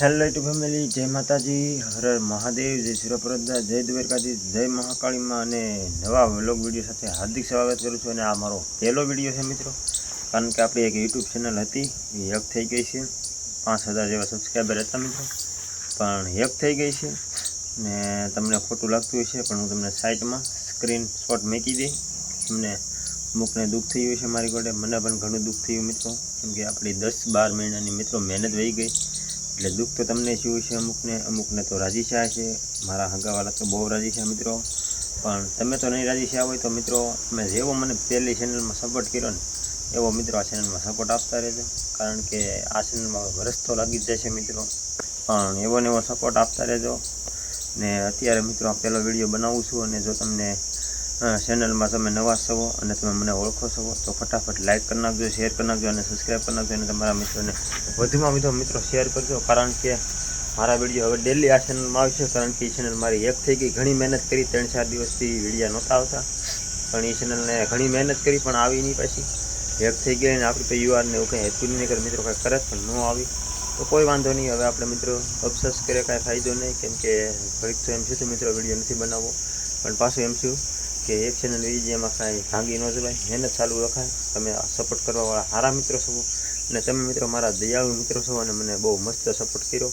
Hello two family, જય માતાજી, હર હર મહાદેવ, જય સુરપરદા, જય દ્વારકાધીશ, જય મહાકાળીમાં અને નવા વ્લોગ વિડીયો સાથે હાર્દિક સ્વાગત કરું છું. અને આ મારો પહેલો વિડીયો છે મિત્રો, કારણ કે આપણી એક યુટ્યુબ ચેનલ હતી એ હેક થઈ ગઈ છે. 5000 જેવા સબસ્ક્રાઈબર હતા મિત્રો, પણ હેક થઈ ગઈ છે. ને તમને ખોટું લાગતું હશે, પણ હું તમને સાઇટમાં સ્ક્રીનશોટ મૂકી દઈ. તમને અમુકને દુઃખ થયું છે મારી જોડે, મને પણ ઘણું દુઃખ થયું મિત્રો, કેમ કે આપણી 10-12 મહિનાની મિત્રો મહેનત વહી ગઈ. એટલે દુઃખ તો તમને શું છે, અમુકને તો રાજી થયા છે. મારા હગાવાળા તો બહુ રાજી છે મિત્રો, પણ તમે તો નહીં રાજી થયા હોય તો મિત્રો, તમે જેવો મને પહેલી ચેનલમાં સપોર્ટ કર્યો ને એવો મિત્રો આ ચેનલમાં સપોર્ટ આપતા રહેજો. કારણ કે આ ચેનલમાં વરસ તો લાગી જ જશે મિત્રો, પણ એવો ને એવો સપોર્ટ આપતા રહેજો. ને અત્યારે મિત્રો આ પહેલો વિડીયો બનાવું છું, અને જો તમને ચેનલમાં તમે નવા છો અને તમે મને ઓળખો છો તો ફટાફટ લાઇક કરી નાખજો, શેર કરી નાખજો અને સબસ્ક્રાઈબ કરી નાખજો. અને તમારા મિત્રોને વધુમાં વધુ મિત્રો શેર કરજો, કારણ કે મારા વિડીયો હવે ડેલી આ ચેનલમાં આવશે. કારણ કે એ ચેનલ મારી હેક થઈ ગઈ, ઘણી મહેનત કરી, 3-4 દિવસથી વિડીયો નહોતા આવતા, પણ એ ચેનલને ઘણી મહેનત કરી પણ આવી નહીં. પાછી હેક થઈ ગઈ અને આપણે તો યુઆરને એવું કંઈ હેતુ નહીં કરે મિત્રો, કાંઈ કરે પણ ન આવી તો કોઈ વાંધો નહીં. હવે આપણે મિત્રો અફસોસ કરે કાંઈ ફાયદો નહીં, કેમ કે ઘડીક તો એમ થયું મિત્રો વિડીયો નથી બનાવવો, પણ પાછું એમ થયું કે એક ચેનલ એવી છે એમાં કાંઈ ભાંગી ન જવાય, મહેનત ચાલુ રખાય. તમે સપોર્ટ કરવાવાળા સારા મિત્રો છો, અને તમે મિત્રો મારા દયાળુ મિત્રો છો, અને મને બહુ મસ્ત સપોર્ટ કર્યો.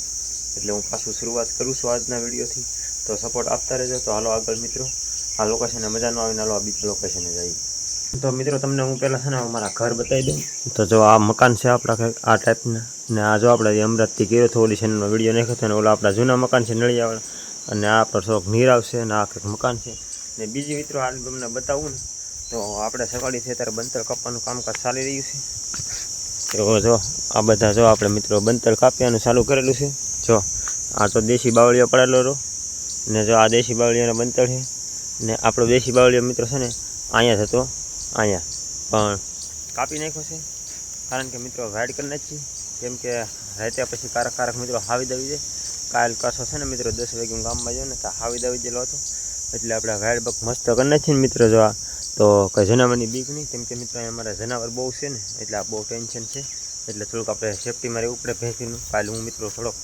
એટલે હું પાછું શરૂઆત કરું છું આજના વિડીયોથી, તો સપોર્ટ આપતા રહેજો. તો હાલો આગળ મિત્રો, આ લોકેશને મજા ન આવીને હાલો આ બીજા લોકેશને જઈએ. તો મિત્રો તમને હું પહેલાં છે ને મારા ઘર બતાવી દઉં. તો જો આ મકાન છે આપણા કંઈક આ ટાઈપના, અને આ જો આપણે અમદાવાદથી ગયો હતો ઓલી ચેનલમાં વિડીયો નાખ્યો હતો, અને ઓલા આપણા જૂના મકાન છે નળિયાવાળા, અને આ આપણો થોડોક નીરાવ છે, અને આ કંઈક મકાન છે. ને બીજી મિત્રો હાલ તમને બતાવું ને તો આપણે સવારીથી અત્યારે બંતર કાપવાનું કામકાજ ચાલી રહ્યું છે. તો જો આ બધા જો આપણે મિત્રો બંતર કાપ્યાનું ચાલુ કરેલું છે. જો આ તો દેશી બાવળીઓ પડેલો રહો, ને જો આ દેશી બાવળીઓનો બંતર છે. ને આપણો દેશી બાવળીઓ મિત્રો છે ને અહીંયા થતો, અહીંયા પણ કાપી નાખ્યો છે, કારણ કે મિત્રો વાઇડ કરી નાખી. કેમ કે રાતે પછી કારક મિત્રો હાવી દવી જાય. કાલ કાસો છે ને મિત્રો 10 વાગે હું ગામમાં જાઉં ને તો હાવી દવી ગયેલો હતો, એટલે આપણે વાઇડ બક મસ્ત કરી નાખીએ ને મિત્રો. જો આ તો કંઈ જનાવરની બીક નહીં, કેમ કે મિત્રો અમારા જનાવર બહુ છે ને, એટલે આ બહુ ટેન્શન છે. એટલે થોડુંક આપણે સેફટીમાં રહેવું પડે ભેંસીનું. કાલે હું મિત્રો થોડોક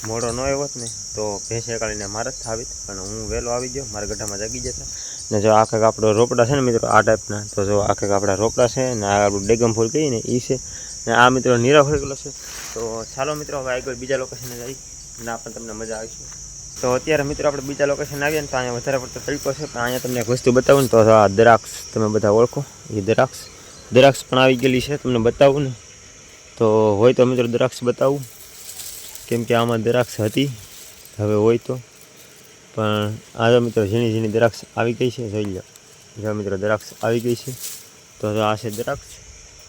મોડો ન આવ્યો હોત ને તો ભેંસે કાઢીને મારે જ થાવીત, પણ હું વહેલો આવી ગયો, મારા ગઢામાં જાગી જતા. ને જો આ કંઈક આપણો રોપડા છે ને મિત્રો આ ટાઈપના, તો જો આ કંઈક આપણા રોપડા છે, ને આ આપણું ડેગમ ફૂલ કહીએ ને એ છે, ને આ મિત્રો નીરા ફળગેલો છે. તો ચાલો મિત્રો હવે આગળ બીજા લોકેશને જઈ, ના પણ તમને મજા આવશે. તો અત્યારે મિત્રો આપણે બીજા લોકેશન આવીએ ને તો અહીંયા વધારે પડતો તરીકો છે, પણ અહીંયા તમને એક વસ્તુ બતાવું ને તો આ દ્રાક્ષ તમે બધા ઓળખો, એ દ્રાક્ષ પણ આવી ગયેલી છે. તમને બતાવું ને તો હોય તો મિત્રો દ્રાક્ષ બતાવું, કેમ કે આમાં દ્રાક્ષ હતી, હવે હોય તો. પણ આ જો મિત્રો ઝીણી દ્રાક્ષ આવી ગઈ છે, જોઈ લો. જો મિત્રો દ્રાક્ષ આવી ગઈ છે, તો આ છે દ્રાક્ષ.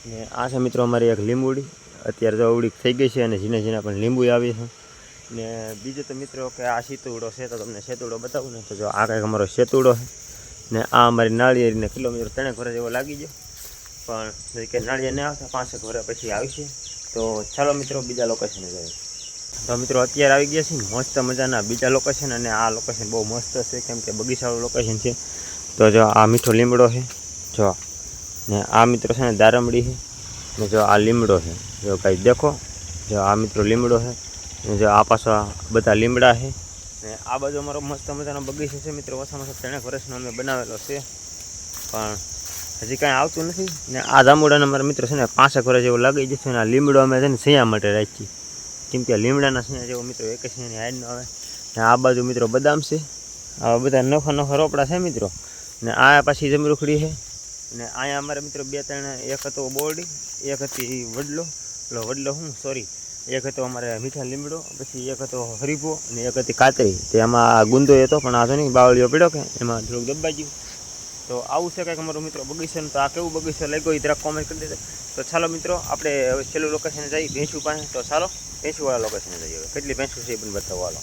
ને આ છે મિત્રો અમારી એક લીંબુડી, અત્યારે તો અવળી થઈ ગઈ છે, અને ઝીણા પણ લીંબુ આવી છે. ને બીજું તો મિત્રો કે આ સેતુડો છે, તો તમને સેતુડો બતાવું ને તો જો આ કંઈક અમારો સેતુડો છે. ને આ અમારી નાળિયેરીને કિલોમીટર 3 વર્ષ જેવો લાગી ગયો, પણ કે નાળિયેર નહીં આવતા 5 વર્ષ પછી આવશે. તો ચાલો મિત્રો બીજા લોકેશને જઈએ. તો મિત્રો અત્યારે આવી ગયા છે મસ્ત મજાના બીજા લોકેશન, અને આ લોકેશન બહુ મસ્ત છે, કેમ કે બગીચાવાળું લોકેશન છે. તો જો આ મીઠો લીમડો છે, જો ને આ મિત્રો છે ને દારમડી છે, ને જો આ લીમડો છે. જો કાંઈ દેખો, જો આ મિત્રો લીમડો છે, ને જો આ પાછા બધા લીમડા છે. ને આ બાજુ અમારો મસ્ત મજાનો બગીચો છે મિત્રો, ઓછામાં ઓછા 3 વર્ષનો અમે બનાવેલો છે, પણ હજી કાંઈ આવતું નથી. ને આ જાંબુડાને અમારા મિત્રો છે ને 5 વર્ષ જેવું લાગી જશે. ને આ લીમડો અમે છે ને સિંયા માટે રાખીએ, કેમ કે લીમડાના સિંયા જેવો મિત્રો એક સિંયાની હાઈડ ન આવે. ને આ બાજુ મિત્રો બદામ છે, આવા બધા નોખા રોપડા છે મિત્રો. ને આ પાછી જમરૂખડી છે. ને અહીંયા અમારે મિત્રો 2-3, એક હતો બોરડી, એક હતી વડલો એક હતો અમારે મીઠા લીમડો, પછી એક હતો હરીફો, અને એક હતી કાતરી. તે એમાં ગુંદો હતો, પણ આ તો નહીં બાવળીઓ પડ્યો કે એમાં થોડુંક દબાઈ ગયું. તો આવું છે કંઈક અમારું મિત્રો બગીચાનું. તો આ કેવું બગીચો લાગ્યો એ જરાક કોમેન્ટ કરી દેજો. તો ચાલો મિત્રો આપણે હવે છેલ્લું લોકેશને જઈએ ભેંસું પાસે. તો ચાલો ભેંસુવાળા લોકેશને જઈએ. હવે કેટલી ભેંસું છે એ પણ બતાવો હાલો.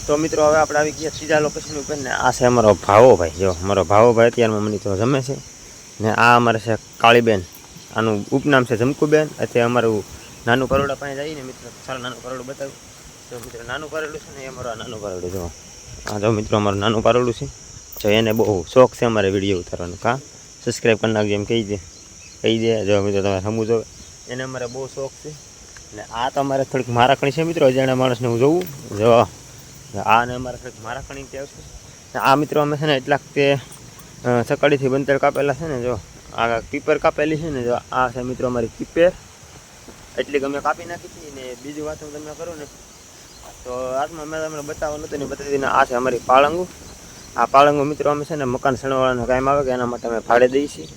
તો મિત્રો હવે આપણે આવી ગયા ત્રીજા લોકેશન ઉપર, ને આ છે અમારો ભાવોભાઈ. જો અમારો ભાવોભાઈ અત્યારમાં મને તો જમે છે. ને આ અમારે છે કાળીબેન, આનું ઉપનામ છે જમકુબેન. અત્યારે અમારું નાનું કરોડા પાસે જઈને મિત્રો ચાલો નાનું કરોડું બતાવ્યું. તો મિત્રો નાનું કરોડું છે ને એ અમારું નાનું કરોડું. જો આ જો મિત્રો અમારું નાનું કરોડું છે. જો એને બહુ શોખ છે અમારે વિડીયો ઉતારવાનો, કાં સબસ્ક્રાઈબ કરી નાખજો એમ કહી દે. જો મિત્રો તમે સમજો, એને અમારે બહુ શોખ છે. અને આ તો અમારે થોડીક મારાકણી છે મિત્રો, અજાણ્યા માણસને હું જોઉં જો આ ને અમારે થોડીક મારાકણી ટેવ છે. આ મિત્રો અમે છે ને એટલાક તે સકાળીથી બંતર કાપેલા છે ને, જો આ પીપર કાપેલી છે ને, જો આ છે મિત્રો અમારી પીપર, એટલી અમે કાપી નાખી હતી. ને બીજી વાત હું તમને કરું ને તો આજમાં મેં તમને બતાવવાનું હતું ને બતાવી દીધી. આ છે અમારી પાળંગું. આ પાળંગું મિત્રો અમે છે ને મકાન સણવાળાનો કામ આવે કે એના માટે અમે ભાડે દઈએ છીએ.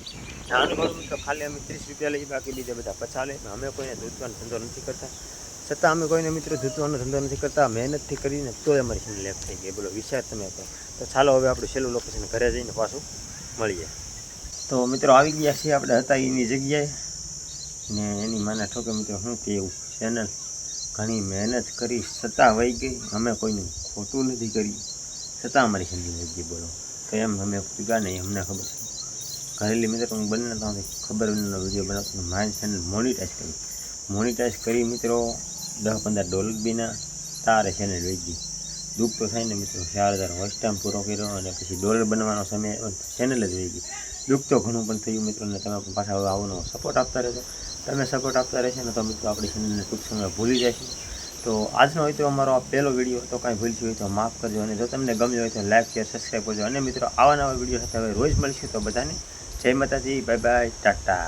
આનું ભાડું મિત્રો ખાલી અમે 30 રૂપિયા લઈએ, બાકી બીજા બધા 50 લે. અમે કોઈને ધૂતવાનો ધંધો નથી કરતા, છતાં અમે કોઈને મિત્રો ધૂતવાનો ધંધો નથી કરતા. મહેનતથી કરીને તોય અમારી ચેનલ લેફ થઈ ગઈ. બોલો વિચાર તમે કરો. તો ચાલો હવે આપણું છેલ્લું લોકેશન ઘરે જઈને પાછું મળીએ. તો મિત્રો આવી ગયા છીએ આપણે હતા એની જગ્યાએ, ને એની માને ઠોકે મિત્રો શું કહેવું, ચેનલ ઘણી મહેનત કરી છતાં વહી ગઈ. અમે કોઈનું ખોટું નથી કરી છતાં અમારી ચેનલ વહી ગઈ. બોલો તો એમ અમે પૂગા નહીં, અમને ખબર છે. ઘરેલી મિત્રો હું બંને તો ખબર વિડીયો બનાવતો મારી ચેનલ મોનિટાઈઝ કરી મિત્રો $10-15 બીના તારે ચેનલ વહી ગઈ. દુઃખ તો થાય ને મિત્રો, 4000 વોચ ટાઈમ પૂરો કર્યો અને પછી ડોલર બનવાનો સમય ચેનલ જ વહી ગઈ. દુઃખ તો ઘણું પણ થયું મિત્રો, ને તમે પણ પાછા હવે આવવાનો સપોર્ટ આપતા રહેજો. તમે સપોર્ટ આપતા રહેશે ને તો મિત્રો આપણી ચેનલને ટૂંક સમય ભૂલી જશે. તો આજનો હોય તો અમારો આ પહેલો વિડીયો, તો કાંઈ ભૂલશું હોય તો માફ કરજો. અને જો તમને ગમ્યો હોય તો લાઈક શેર સબસ્ક્રાઈબ કરજો. અને મિત્રો આવા નવા વિડીયો સાથે હવે રોજ મળીશું. તો બધાને જય માતાજી, બાય બાય, ટાટા.